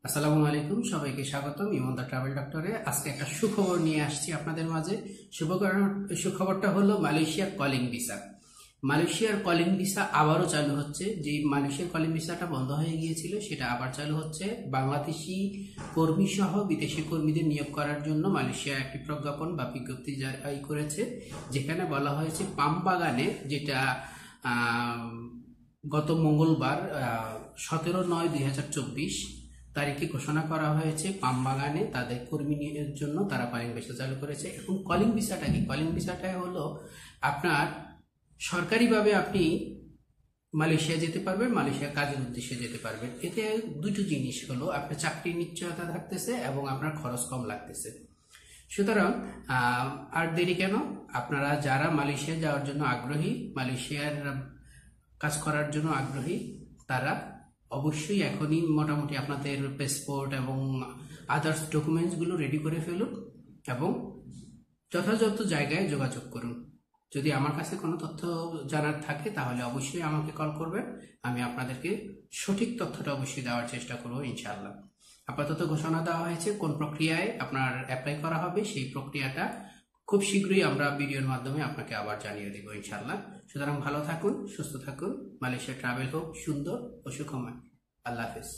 আসসালামু আলাইকুম, সবাইকে স্বাগতম ইমনদা ট্রাভেল ডক্টরে। আজকে একটা সুখবর নিয়ে আসছি আপনাদের মাঝে। সুখবরটা হলো মালয়েশিয়ার কলিং ভিসা। মালয়েশিয়ার কলিং ভিসা আবারও চালু হচ্ছে। যে মালয়েশিয়ার কলিং ভিসাটা বন্ধ হয়ে গিয়েছিল সেটা আবার চালু হচ্ছে। বাংলাদেশি কর্মী সহ বিদেশি কর্মীদের নিয়োগ করার জন্য মালয়েশিয়া একটি প্রজ্ঞাপন বা বিজ্ঞপ্তি জারি করেছে, যেখানে বলা হয়েছে পাম বাগানে, যেটা গত মঙ্গলবার 17/9/2024 তারিখে ঘোষণা করা হয়েছে। পাম বাগানে তাদের কর্মী নিয়োগের জন্য তারা কলিং ভিসা চালু করেছে। এখন কলিং ভিসাটা কি? কলিং ভিসাটা হলো আপনার সরকারিভাবে আপনি মালয়েশিয়া যেতে পারবেন, মালয়েশিয়া কাজের উদ্দেশ্যে যেতে পারবেন। এতে দুটো জিনিস হলো, আপনার চাকরির নিশ্চয়তা থাকতেছে এবং আপনার খরচ কম লাগতেছে। সুতরাং আর দেরি কেন? আপনারা যারা মালয়েশিয়া যাওয়ার জন্য আগ্রহী, মালয়েশিয়ার কাজ করার জন্য আগ্রহী, তারা অবশ্যই এখনই মোটামুটি আপনাদের পাসপোর্ট এবং আদার্স ডকুমেন্টসগুলো রেডি করে ফেলুন এবং যথাযথ জায়গায় যোগাযোগ করুন। যদি আমার কাছে কোনো তথ্য জানার থাকে তাহলে অবশ্যই আমাকে কল করবেন। আমি আপনাদেরকে সঠিক তথ্যটা অবশ্যই দেওয়ার চেষ্টা করবো ইনশাআল্লাহ। আপাতত ঘোষণা দেওয়া হয়েছে কোন প্রক্রিয়ায় আপনার অ্যাপ্লাই করা হবে, সেই প্রক্রিয়াটা খুব শীঘ্রই আমরা ভিডিওর মাধ্যমে আপনাকে আবার জানিয়ে দেবো ইনশাআল্লাহ। সুতরাং ভালো থাকুন, সুস্থ থাকুন। মালয়েশিয়া ট্রাভেল হোক সুন্দর ও সুখময়। আল্লাহ হাফেজ।